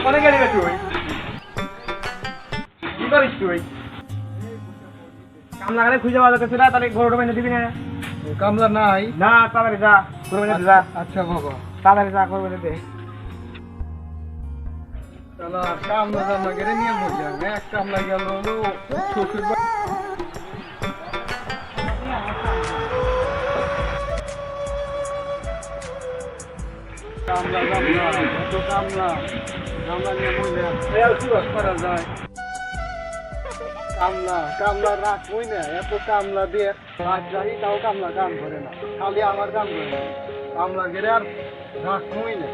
অনেক গেলি তুই কি করিস তুই কাম লাগালে খুঁজে পাওয়া যাচ্ছে না তাহলে গরুটা বেঁধে দিবি না কামলা নাই না তাড়াতাড়ি যা গরু বেঁধে যা আচ্ছা বাবা তাড়াতাড়ি যা গরু বেঁধে দে তাহলে কামলা জামলা কেটে নিয়ে বসে এক কামলা গেল হলো শ্বশুর কামলা কামলা এত কামলা কামলা নিয়ে বসে করা যায় কামলা কামলা রাখবই না এত কামলা দিয়ে রাত যাই তাও কামলা কাম করে না খালি আমার কাম করে না কামলা গেলে আর রাখবই না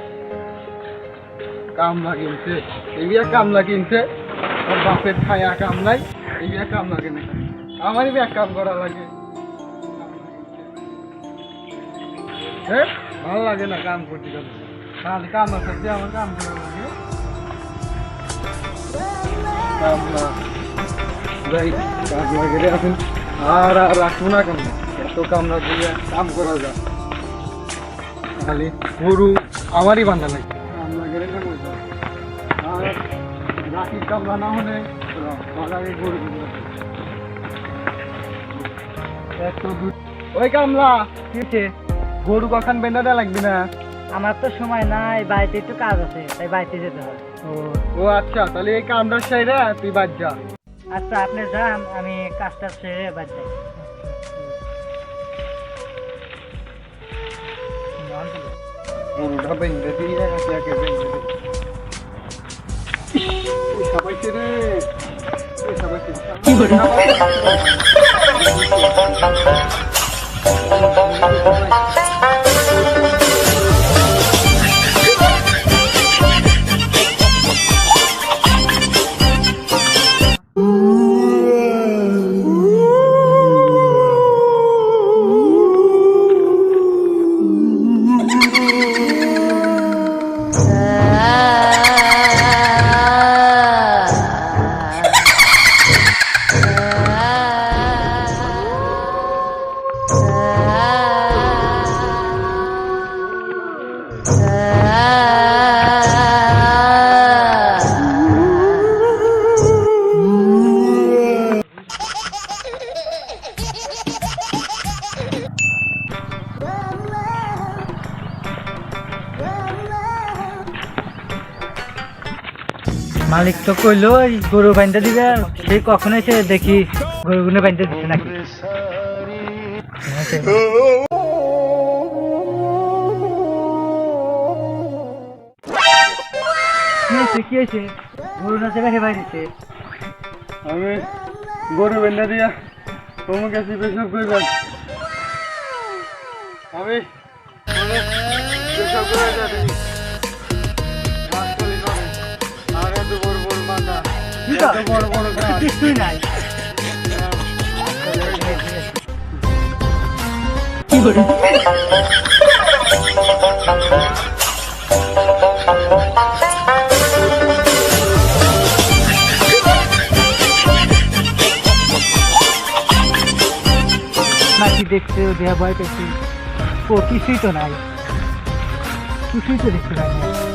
কামলা কিনছে এই কামলা কিনছে আর বাপের খায়া কামলাই এই কামলা কিনে আমারই এক কাম করা লাগে হ্যাঁ ভালো লাগে না কাম করতে গেলে খালি কামলা থাকছে আমার কাম করা লাগে কামলা যাই কামলা গেলে এখন আর রাখবো না কামলা এত কামলা দিয়ে কাম করা যায় খালি গরু আমারই বান্ধা লাগে কামলা গেলে না বলতে আর রাখির কামলা না হলে আগে গরু এত দূর ওই কামলা কি গরু কখন বেঁধে দেওয়া লাগবে না আমার তো সময় নাই বাড়িতে একটু কাজ আছে তাই বাড়িতে যেতে হবে ও আচ্ছা তাহলে এই কামটার সাইডে তুই বাদ যা আচ্ছা আপনি যান আমি কাজটা সেরে বাদ যাই গরুটা বেঁধে দিয়ে একে বেঁধে দিই সবাই রে সবাই কি করে মালিক তো কইলো গরু বাঁধতে দিবে সেই কখন এসে দেখি গরুগুলো বাঁধতে দিচ্ছে নাকি কি হয়েছে গরু নাচে বেঁধে বাইরেছে আমি গরু বেঁধে দিয়া তোমার কাছে পেশাব করবেন আমি পেশাব করে যাচ্ছি আর এত বড় বড় মাথা এত বড় বড় কিছুই নাই কি করে নাকি দেখছে ও দেয়া ভয় পেয়েছে ও কিছুই তো নাই কিছুই তো দেখতে পাই না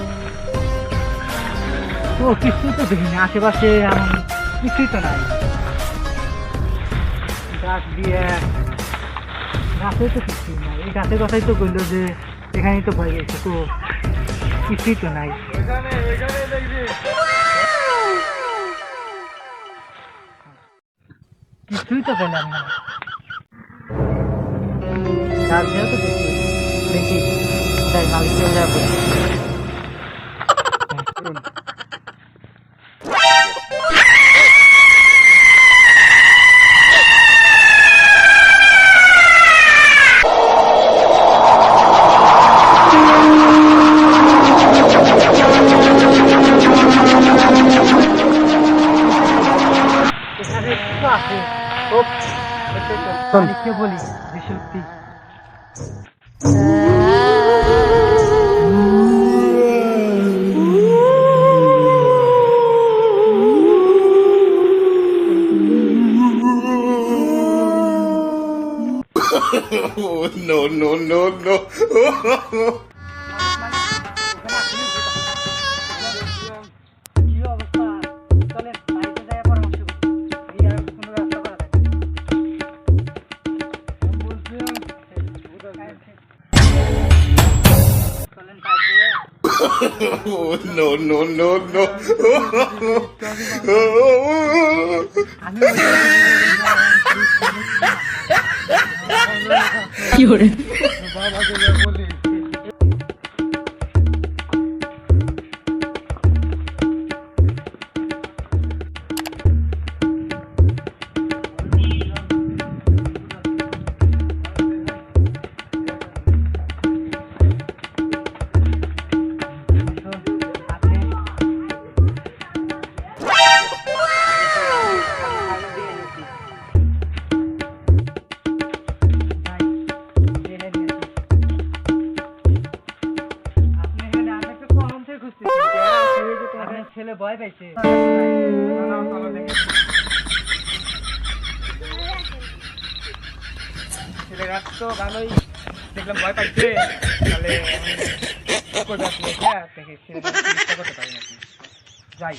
ও কিছুই তো দেখিনি আশেপাশে এমন কিছুই তো নাই গাছ দিয়ে গাছে তো কিছুই নাই এই গাছের কথাই তো বললো যে এখানেই তো ভয় গেছে তো কিছুই তো নাই কিছুই তো পেলাম না গাছ দিয়েও তো দেখি তাই মালিক চলে যাবো মালিককে বলি যে সত্যি Oh, no, no, no, no. Oh, no, no, no, no. আমি বাবাকে বলি ছেলে ভয় পাইছে ছেলেঘাট তো ভালোই দেখলাম ভয় পাইছে তাহলে করবে আসলে দেখে ছেলেটা করতে পারি নাকি যাই